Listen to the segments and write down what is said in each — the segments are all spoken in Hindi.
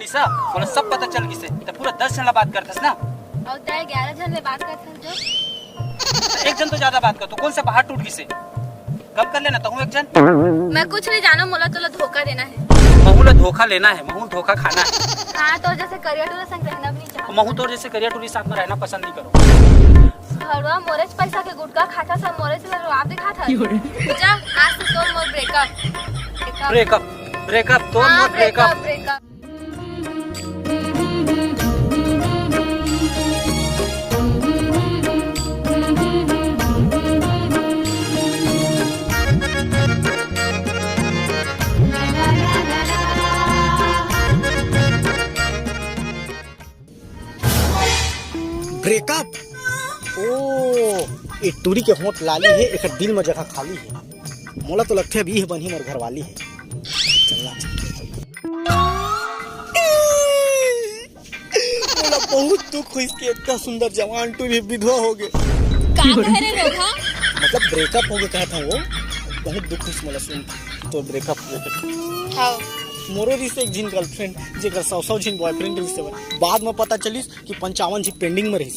सा बोला सब पता चल गिसे तो पूरा 10 जन बात करथस ना और तय 11 जन ले बात करथस जो एक जन तो ज्यादा बात कर तो कौन सा बाहर टूट गिसे कम कर लेना तो एक जन। मैं कुछ नहीं जानो, मोला तो धोखा देना है। महू ला धोखा लेना है, महू धोखा खाना है। हाँ तो जैसे करियर टूर संग रहना भी नहीं चाहता। महू तो जैसे करियर टूरी साथ में रहना पसंद नहीं करो। हरवा मोरेज पैसा के गुटका खाता सब मोरे से लड़वा दे खाता जा आज से तो मोर ब्रेकअप तो मोर ब्रेकअप। ब्रेकअप ओ टूरी के होंठ लाली है, एक दिल में जगह खाली है। मोला तो लगता है अभी बनी मोर घर वाली है। चलना मोला बहुत दुख हुई कि इतना सुंदर जवान टूरी विधवा हो गए। मतलब ब्रेकअप हो गया कहता हूँ, वो बहुत दुख हुई मोला सुन तो ब्रेकअप हो मोरो रिश्ते एक जिन गर्लफ्रेंड जेकर 100 जिन बॉयफ्रेंड रिश्ते बाद में पता चलिस कि 55 जिन पेंडिंग में रही।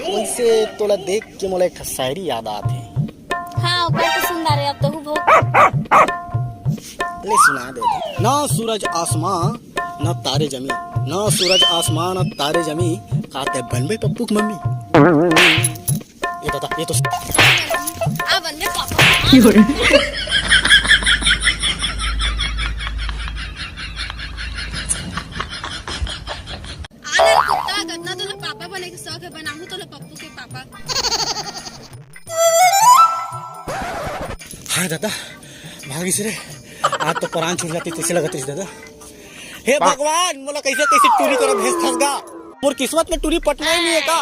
वैसे तोला देख के मोला एक शायरी याद आती है। हाँ ओकर तो सुंदर है, अब तो बहुत ले सुना दे। ना सूरज आसमां ना तारे जमी, ना सूरज आसमां ना तारे जमी, काते बनबे पप्पू की मम्मी। ये तो आ बनने पापा गन्ना तो पापा बने के शौक है, बनाऊं तो पप्पू के पापा। हाय दादा भागी से रे, आज तो प्राण छूट जाती कैसे लगती दादा। हे भगवान मोला कैसे कैसे टूरी कर भेज थस गा, मोर किस्मत में टूरी पटना ही नहीं है का।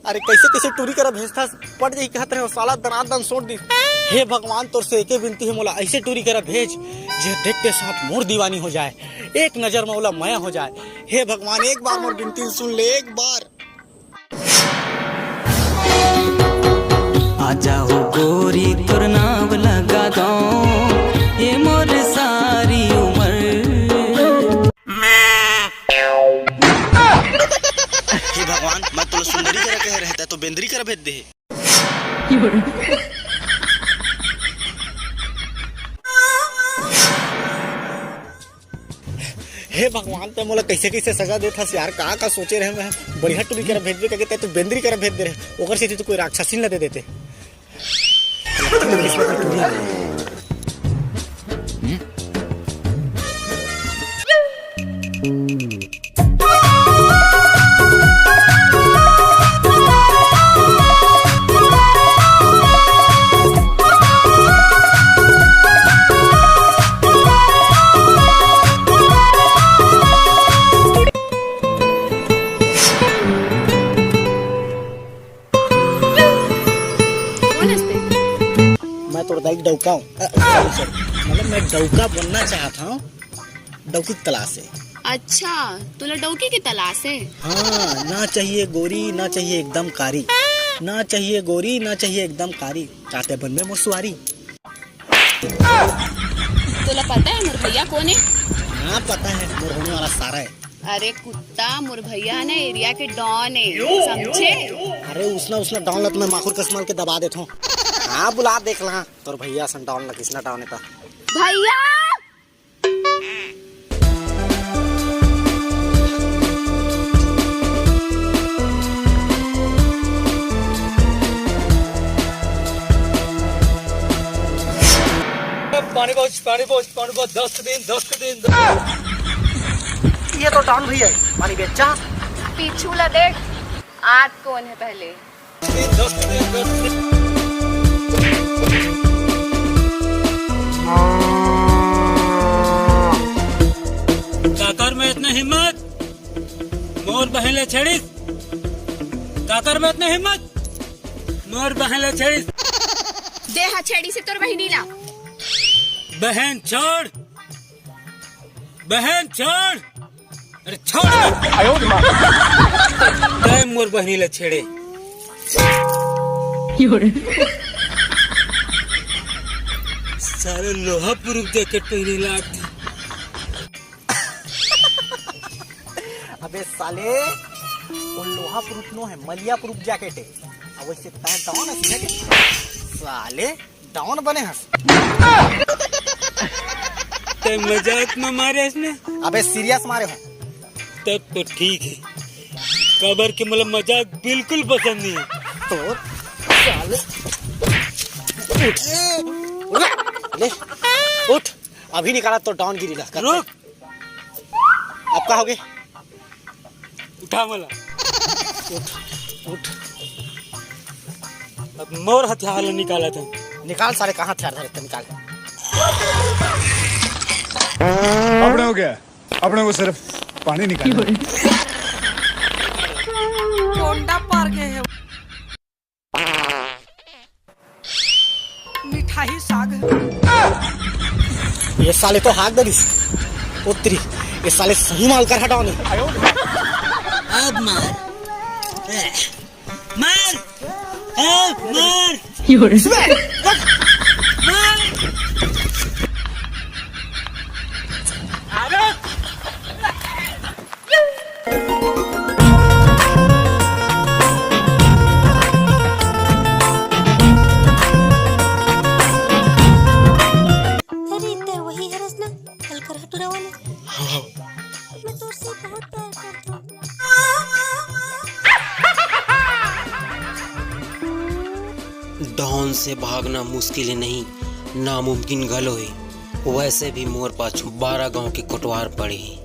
अरे कैसे कैसे टूरी कर भेज थस पट जाई कहत रहे साला दनादन छोड़ दी। हे भगवान तोर से एके विनती है मोला ऐसे टूरी कर भेज जे देखते साथ मोर दीवानी हो जाए, एक नजर में मोला माया हो जाए। हे भगवान एक बार मोर विनती सुन ले, एक बार। आ जाओ गोरी तोर नाम लगा दो ये मोर सारी उम्र। हे भगवान मैं तो सुंदरी कर कह रहता तो बेंदरी कर भेज दे। हे भगवान तो मोला कैसे कैसे सजा देता यार, का सोचे रहे मैं बढ़िया टूरी कर भेज दे कहते तो बेंदरी कर भेज दे रहे ओकर से तो कोई राक्षसी न दे देते। डौका मतलब मैं डौका बनना चाहता हूँ, डौकी की तलाश है। अच्छा तुला डौकी की तलाश है। हाँ ना चाहिए गोरी ना चाहिए एकदम कारी, ना चाहिए गोरी ना चाहिए एकदम कारी, चाहते बन में मुसवारी। तुला पता है मोर भैया कौन है? हाँ पता है, मोर होने वाला सारा है। अरे कुत्ता मोर भैया ने एरिया के डॉन है, समझे? अरे उसना डॉन लत में माखुर कसमाल के दबा देता हूँ। हाँ बुला देख ला तोर भैया सन डाउन ला किसना डाउन है भैया। पानी बहुत 10 दिन। ये तो डाउन भैया है, पानी बेचा पीछू ला देख आज कौन है पहले। 10 दिन। काकर में इतना हिम्मत मोर बहन ले छेड़िस, काकर में इतना हिम्मत मोर बहन ले छेड़िस। देहा छेड़ी से तोर बहिनी ला। बहन छोड़, बहन छोड़, अरे छोड़ मोर बहनी ले छेड़े। सारे लोहा प्रूफ जैकेट पहने लाग अबे साले वो लोहा प्रूफ नो है, मलिया प्रूफ जैकेट है। अब वैसे तय डाउन है के साले डाउन बने हंस। ते मजाक में मारे इसने? अबे सीरियस मारे हो। तब तो ठीक है, कबर के मतलब मजाक बिल्कुल पसंद नहीं है। तो साले उठ ले उठ, अभी निकाला तो डाउन गिरी लगा। रुक, अब क्या हो गए? उठा मला। उठ उठ अब मोर हथियार निकाला था। निकाल सारे, कहाँ हथियार धरे थे निकाल। अपने हो गया, अपने को सिर्फ पानी निकालना है। कोंडा पार गए है। मिठाई साग। ये साले तो हाथ दरिस उतरी, ये साले सही माल कर हटाओ नहीं। अब मार मार मार मार। अरे इधर वही है रसना, हल्का हटूरा वाले। मैं तो उससे बहुत प्यार करता हूँ। डॉन से भागना मुश्किल नहीं, नामुमकिन गलो है। वैसे भी मोर पाछू 12 गांव के कोटवार पड़े हैं।